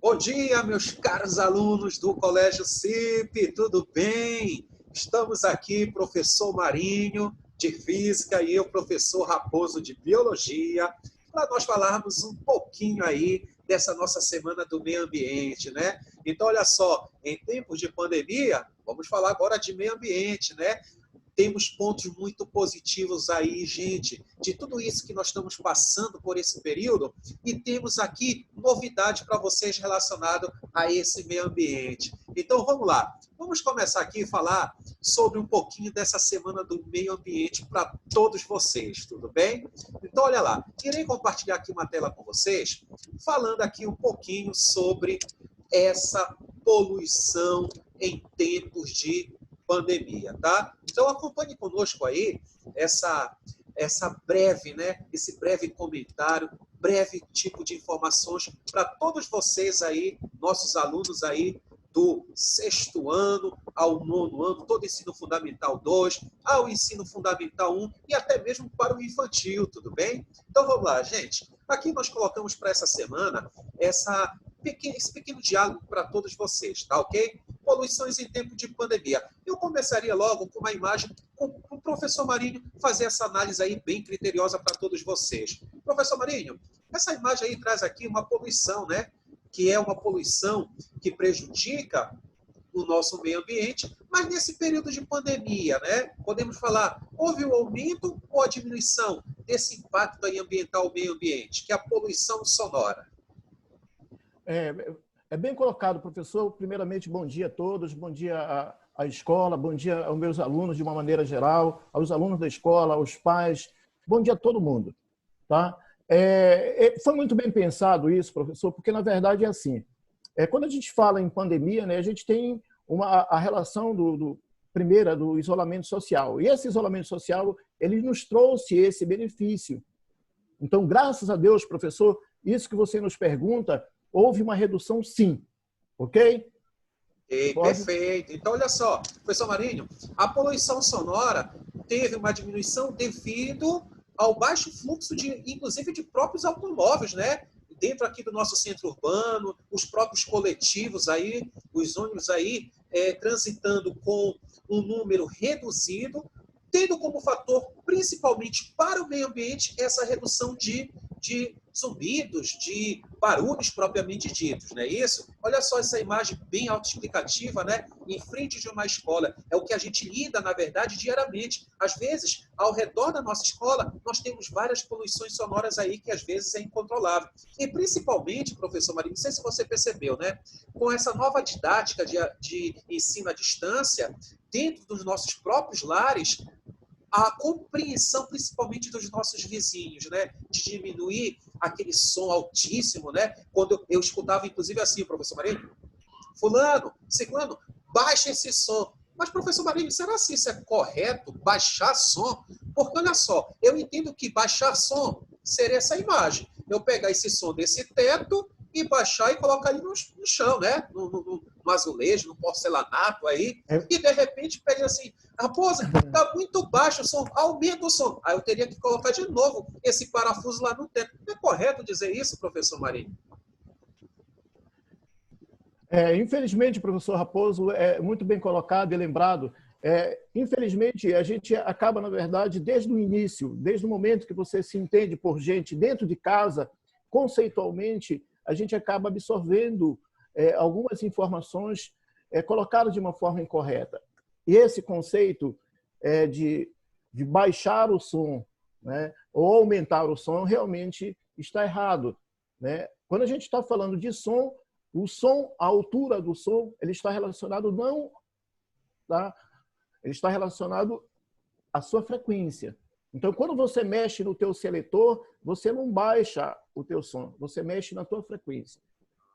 Bom dia, meus caros alunos do Colégio CIP, tudo bem? Estamos aqui, professor Marinho, de Física, e eu, professor Raposo, de Biologia, para nós falarmos um pouquinho aí dessa nossa Semana do Meio Ambiente, né? Então, olha só, em tempos de pandemia, vamos falar agora de meio ambiente, né? Temos pontos muito positivos aí, gente, de tudo isso que nós estamos passando por esse período, e temos aqui novidade para vocês relacionado a esse meio ambiente. Então vamos lá, vamos começar aqui a falar sobre um pouquinho dessa semana do meio ambiente para todos vocês, tudo bem? Então olha lá, irei compartilhar aqui uma tela com vocês, falando aqui um pouquinho sobre essa poluição em tempos de pandemia, tá? Então acompanhe conosco aí essa breve, né, esse breve comentário, breve tipo de informações para todos vocês aí, nossos alunos aí do sexto ano ao nono ano, todo ensino fundamental 2, ao ensino fundamental 1 e até mesmo para o infantil, tudo bem? Então vamos lá, gente. Aqui nós colocamos para essa semana esse pequeno diálogo para todos vocês, tá ok? Poluições em tempo de pandemia. Eu começaria logo com uma imagem com o professor Marinho fazer essa análise aí bem criteriosa para todos vocês. Professor Marinho, essa imagem aí traz aqui uma poluição, né? Que é uma poluição que prejudica o nosso meio ambiente, mas nesse período de pandemia, né? Podemos falar, houve um aumento ou a diminuição desse impacto aí ambiental ao meio ambiente, que é a poluição sonora? É, é bem colocado, professor. Primeiramente, bom dia a todos, bom dia à escola, bom dia aos meus alunos de uma maneira geral, aos alunos da escola, aos pais, bom dia a todo mundo. Tá? Foi muito bem pensado isso, professor, porque na verdade é assim, quando a gente fala em pandemia, né, a gente tem a relação primeira do isolamento social, e esse isolamento social ele nos trouxe esse benefício. Então, graças a Deus, professor, isso que você nos pergunta, houve uma redução sim, ok? Perfeito. Então, olha só, professor Marinho, a poluição sonora teve uma diminuição devido ao baixo fluxo, inclusive, de próprios automóveis, né? Dentro aqui do nosso centro urbano, os próprios coletivos aí, os ônibus aí, transitando com um número reduzido, tendo como fator, principalmente para o meio ambiente, essa redução de zumbidos, de barulhos propriamente ditos, não é isso? Olha só essa imagem bem autoexplicativa, né? Em frente de uma escola. É o que a gente lida, na verdade, diariamente. Às vezes, ao redor da nossa escola, nós temos várias poluições sonoras aí que às vezes é incontrolável. E principalmente, professor Marinho, não sei se você percebeu, né? Com essa nova didática de ensino à distância, dentro dos nossos próprios lares, a compreensão, principalmente dos nossos vizinhos, né? De diminuir aquele som altíssimo, né? Quando eu escutava, inclusive, assim, professor Marinho, fulano, ciclano, baixa esse som. Mas, professor Marinho, será se isso é correto, baixar som? Porque, olha só, eu entendo que baixar som seria essa imagem. Eu pegar esse som desse teto e baixar e colocar ele no chão, né? No azulejo, no porcelanato aí. E, de repente, pega assim, Raposa, tá muito baixo o som, aumenta o som. Aí eu teria que colocar de novo esse parafuso lá no teto. É correto dizer isso, professor Marinho? Infelizmente, professor Raposo, é muito bem colocado e lembrado. Infelizmente, a gente acaba, na verdade, desde o início, desde o momento que você se entende por gente dentro de casa, conceitualmente, a gente acaba absorvendo algumas informações colocadas de uma forma incorreta. E esse conceito de baixar o som, né, ou aumentar o som, realmente está errado, né? Quando a gente está falando de som, o som, a altura do som, ele está relacionado não, tá? Ele está relacionado à sua frequência. Então, quando você mexe no teu seletor, você não baixa o teu som, você mexe na tua frequência,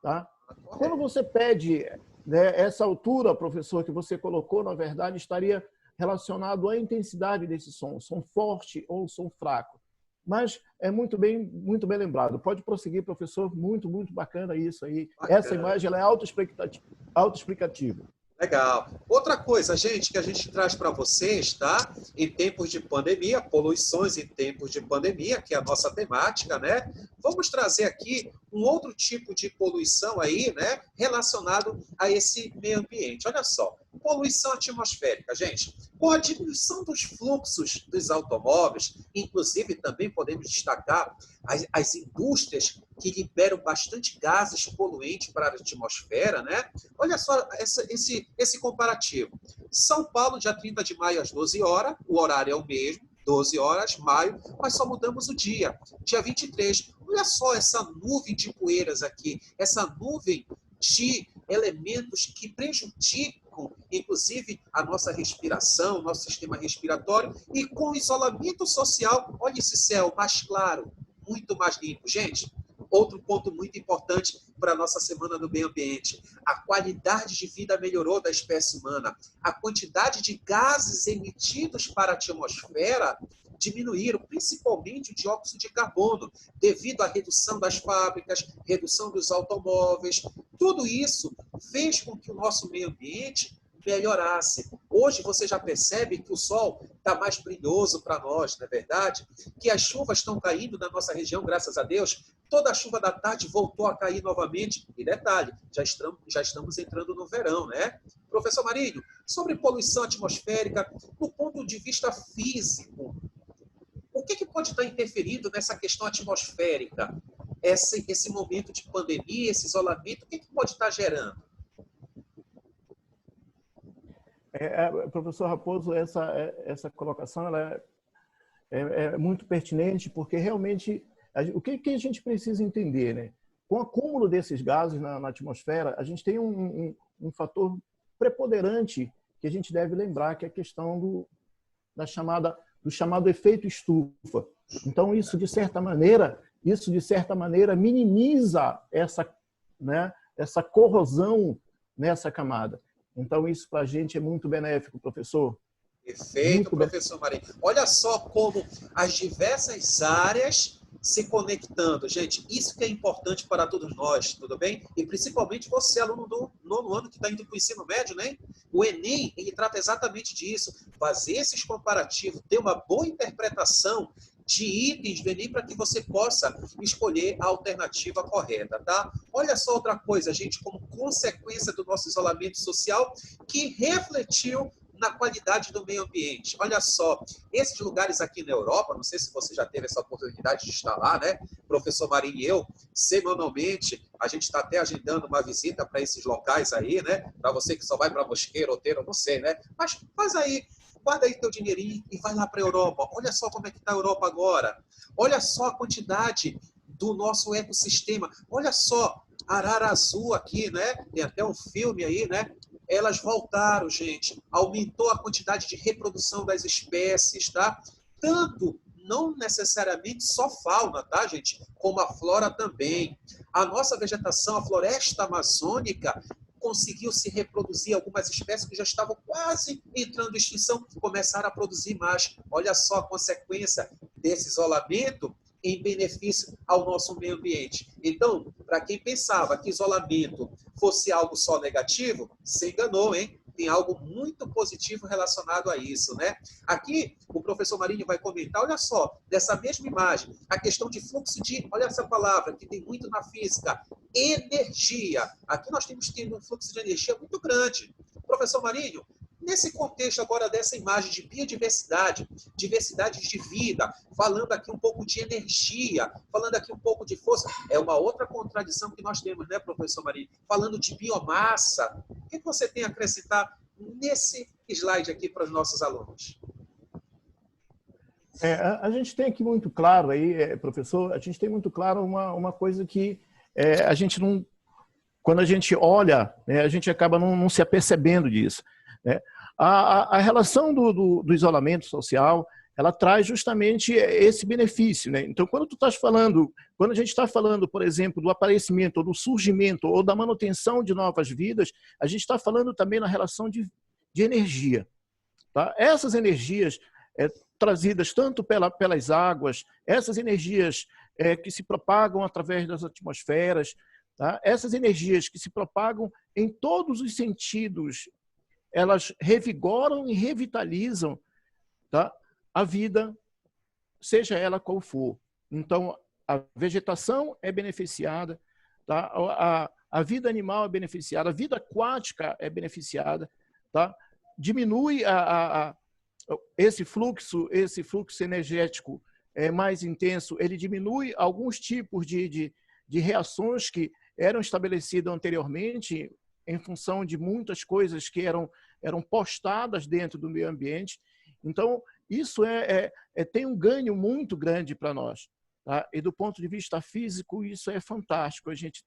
tá? Quando você pede, né, essa altura, professor, que você colocou, na verdade, estaria relacionado à intensidade desse som forte ou som fraco. Mas é muito bem lembrado. Pode prosseguir, professor. Muito bacana isso aí. Bacana. Essa imagem ela é autoexplicativa. Legal. Outra coisa, gente, que a gente traz para vocês, tá? Em tempos de pandemia, poluições em tempos de pandemia, que é a nossa temática, né? Vamos trazer aqui um outro tipo de poluição aí, né? Relacionado a esse meio ambiente. Olha só, poluição atmosférica, gente. Com a diminuição dos fluxos dos automóveis, inclusive também podemos destacar as indústrias que liberam bastante gases poluentes para a atmosfera, né? Olha só esse comparativo. São Paulo, dia 30 de maio, às 12 horas, o horário é o mesmo, 12 horas, maio, mas só mudamos o dia, dia 23. Olha só essa nuvem de poeiras aqui, essa nuvem de elementos que prejudicam, inclusive, a nossa respiração, nosso sistema respiratório, e com isolamento social, olha esse céu mais claro, muito mais limpo. Gente, outro ponto muito importante para a nossa Semana do Meio Ambiente. A qualidade de vida melhorou da espécie humana. A quantidade de gases emitidos para a atmosfera diminuíram, principalmente o dióxido de carbono, devido à redução das fábricas, redução dos automóveis. Tudo isso fez com que o nosso meio ambiente melhorasse. Hoje você já percebe que o sol está mais brilhoso para nós, não é verdade? Que as chuvas estão caindo na nossa região, graças a Deus. Toda a chuva da tarde voltou a cair novamente. E detalhe, já estamos entrando no verão, né? Professor Marinho, sobre poluição atmosférica, do ponto de vista físico, o que pode estar interferindo nessa questão atmosférica? Esse momento de pandemia, esse isolamento, o que pode estar gerando? Professor Raposo, essa colocação ela é muito pertinente, porque realmente o que a gente precisa entender, né? Com o acúmulo desses gases na atmosfera, a gente tem um fator preponderante que a gente deve lembrar, que é a questão do chamado efeito estufa. Então, isso de certa maneira minimiza essa corrosão nessa camada. Então, isso para a gente é muito benéfico, professor. Perfeito, professor Marinho. Olha só como as diversas áreas se conectando. Gente, isso que é importante para todos nós, tudo bem? E principalmente você, aluno do 9º ano que está indo para o ensino médio, né? O Enem, ele trata exatamente disso. Fazer esses comparativos, ter uma boa interpretação de itens do Enem para que você possa escolher a alternativa correta, tá? Olha só outra coisa, gente, como consequência do nosso isolamento social, que refletiu na qualidade do meio ambiente. Olha só, esses lugares aqui na Europa, não sei se você já teve essa oportunidade de estar lá, né? Professor Marinho e eu, semanalmente, a gente está até agendando uma visita para esses locais aí, né? Para você que só vai para Mosqueira, Outeiro, eu não sei, né? Mas faz aí, guarda aí teu dinheirinho e vai lá para a Europa. Olha só como é que está a Europa agora. Olha só a quantidade do nosso ecossistema. Olha só, arara azul aqui, né? Tem até um filme aí, né? Elas voltaram, gente. Aumentou a quantidade de reprodução das espécies, tá? Tanto, não necessariamente só fauna, tá, gente? Como a flora também. A nossa vegetação, a floresta amazônica, conseguiu se reproduzir. Algumas espécies que já estavam quase entrando em extinção começaram a produzir mais. Olha só a consequência desse isolamento em benefício ao nosso meio ambiente. Então, para quem pensava que isolamento fosse algo só negativo, se enganou, hein? Tem algo muito positivo relacionado a isso, né? Aqui, o professor Marinho vai comentar, olha só, dessa mesma imagem, a questão de fluxo de, olha essa palavra, que tem muito na física, energia. Aqui nós temos tido um fluxo de energia muito grande. Professor Marinho, nesse contexto agora dessa imagem de biodiversidade, diversidade de vida, falando aqui um pouco de energia, falando aqui um pouco de força, é uma outra contradição que nós temos, né, professor Marinho? Falando de biomassa, o que você tem a acrescentar nesse slide aqui para os nossos alunos? A gente tem aqui muito claro aí, professor, a gente tem muito claro uma coisa que a gente não, quando a gente olha, né, a gente acaba não se apercebendo disso, né? A relação do isolamento social, ela traz justamente esse benefício, né? Então, quando a gente está falando, por exemplo, do aparecimento, ou do surgimento, ou da manutenção de novas vidas, a gente está falando também na relação de energia, tá? Essas energias trazidas tanto pelas águas, essas energias que se propagam através das atmosferas, tá? Essas energias que se propagam em todos os sentidos elas revigoram e revitalizam, tá, a vida, seja ela qual for. Então, a vegetação é beneficiada, tá? A vida animal é beneficiada, a vida aquática é beneficiada, tá? Diminui esse fluxo energético mais intenso, ele diminui alguns tipos de reações que eram estabelecidas anteriormente em função de muitas coisas que eram postadas dentro do meio ambiente. Então, isso tem um ganho muito grande para nós. Tá? E do ponto de vista físico, isso é fantástico, a gente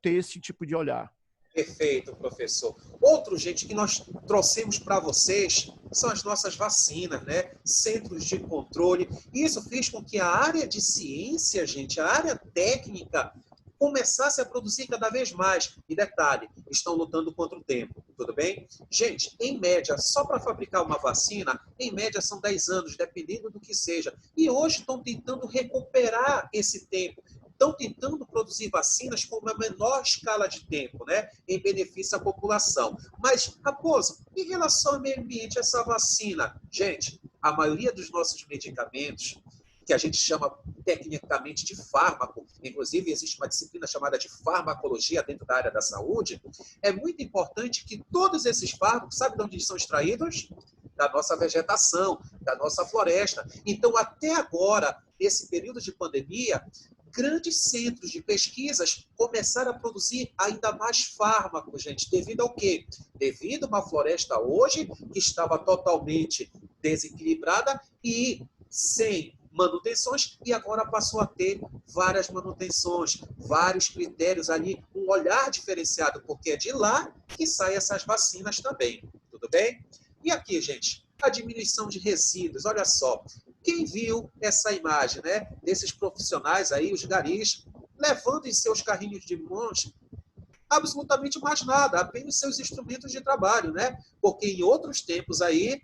ter esse tipo de olhar. Perfeito, professor. Outro, gente, que nós trouxemos para vocês são as nossas vacinas, né? Centros de controle. Isso fez com que a área de ciência, gente, a área técnica, começasse a produzir cada vez mais. E detalhe, estão lutando contra o tempo, tudo bem? Gente, em média, só para fabricar uma vacina, em média são 10 anos, dependendo do que seja. E hoje estão tentando recuperar esse tempo. Estão tentando produzir vacinas com uma menor escala de tempo, né? Em benefício à população. Mas, Raposo, em relação ao meio ambiente, essa vacina, gente, a maioria dos nossos medicamentos, que a gente chama tecnicamente de fármaco, inclusive existe uma disciplina chamada de farmacologia dentro da área da saúde, é muito importante que todos esses fármacos, sabe de onde são extraídos? Da nossa vegetação, da nossa floresta. Então, até agora, nesse período de pandemia, grandes centros de pesquisas começaram a produzir ainda mais fármacos, gente. Devido ao quê? Devido a uma floresta hoje que estava totalmente desequilibrada e sem manutenções, e agora passou a ter várias manutenções, vários critérios ali, um olhar diferenciado, porque é de lá que saem essas vacinas também. Tudo bem? E aqui, gente, a diminuição de resíduos. Olha só, quem viu essa imagem, né, desses profissionais aí, os garis, levando em seus carrinhos de mãos absolutamente mais nada, apenas seus instrumentos de trabalho, né? Porque em outros tempos aí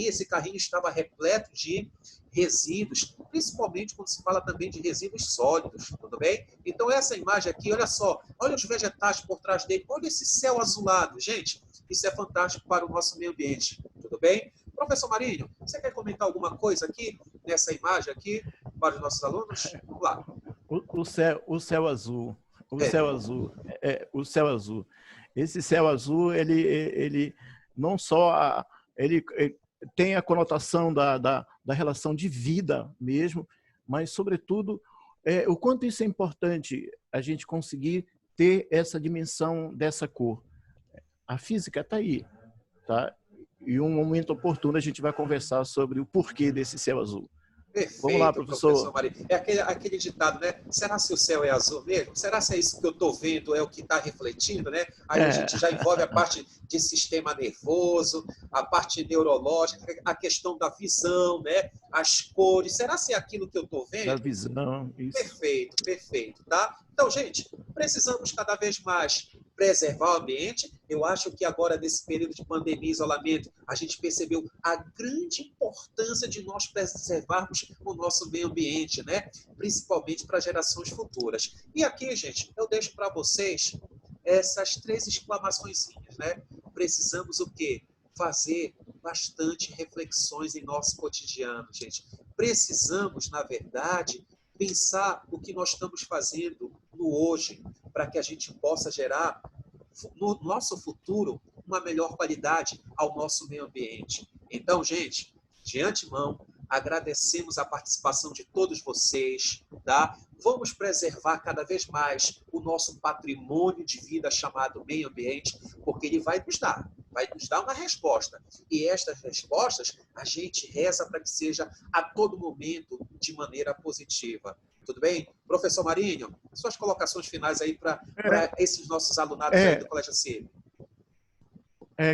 esse carrinho estava repleto de resíduos, principalmente quando se fala também de resíduos sólidos, tudo bem? Então essa imagem aqui, olha só, olha os vegetais por trás dele, olha esse céu azulado, gente, isso é fantástico para o nosso meio ambiente, tudo bem? Professor Marinho, você quer comentar alguma coisa aqui, nessa imagem aqui, para os nossos alunos? Vamos lá. O céu azul. O céu azul. Esse céu azul, ele não só ele tem a conotação da relação de vida mesmo, mas, sobretudo, o quanto isso é importante a gente conseguir ter essa dimensão dessa cor. A física está aí, tá? E um momento oportuno a gente vai conversar sobre o porquê desse céu azul. Perfeito, Vamos lá, professor. Maria. É aquele ditado, né? Será se o céu é azul mesmo? Será se é isso que eu estou vendo é o que está refletindo, né? Aí a gente já envolve a parte de sistema nervoso, a parte neurológica, a questão da visão, né? As cores. Será se é aquilo que eu estou vendo? Da visão, isso. Perfeito, perfeito, tá? Então, gente, precisamos cada vez mais preservar o ambiente. Eu acho que agora, nesse período de pandemia e isolamento, a gente percebeu a grande importância de nós preservarmos o nosso meio ambiente, né? Principalmente para gerações futuras. E aqui, gente, eu deixo para vocês essas 3 exclamaçõezinhas, né? Precisamos o quê? Fazer bastante reflexões em nosso cotidiano, gente. Precisamos, na verdade, pensar o que nós estamos fazendo no hoje, para que a gente possa gerar no nosso futuro uma melhor qualidade ao nosso meio ambiente. Então, gente, de antemão, agradecemos a participação de todos vocês, tá? Vamos preservar cada vez mais o nosso patrimônio de vida chamado meio ambiente, porque ele vai nos dar uma resposta. E estas respostas a gente reza para que seja a todo momento de maneira positiva. Tudo bem? Professor Marinho, suas colocações finais aí para esses nossos alunados aí do Colégio CIB.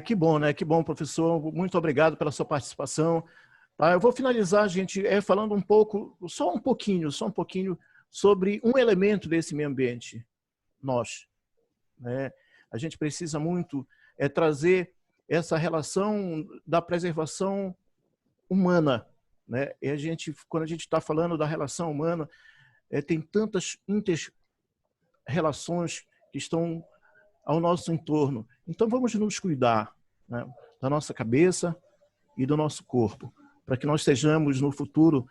Que bom, né? Que bom, professor. Muito obrigado pela sua participação. Eu vou finalizar, gente, falando um pouco, só um pouquinho sobre um elemento desse meio ambiente, nós. Né? A gente precisa muito trazer essa relação da preservação humana. Né? E quando a gente está falando da relação humana, tem tantas inter-relações que estão ao nosso entorno. Então, vamos nos cuidar. né, da nossa cabeça e do nosso corpo, para que nós sejamos no futuro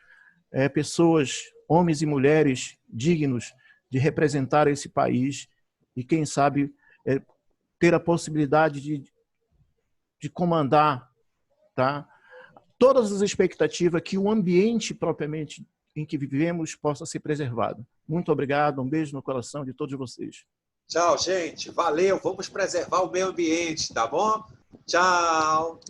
pessoas, homens e mulheres dignos de representar esse país e, quem sabe, ter a possibilidade de comandar, tá, todas as expectativas que o ambiente propriamente em que vivemos possa ser preservado. Muito obrigado, um beijo no coração de todos vocês. Tchau, gente. Valeu. Vamos preservar o meio ambiente, tá bom? Tchau.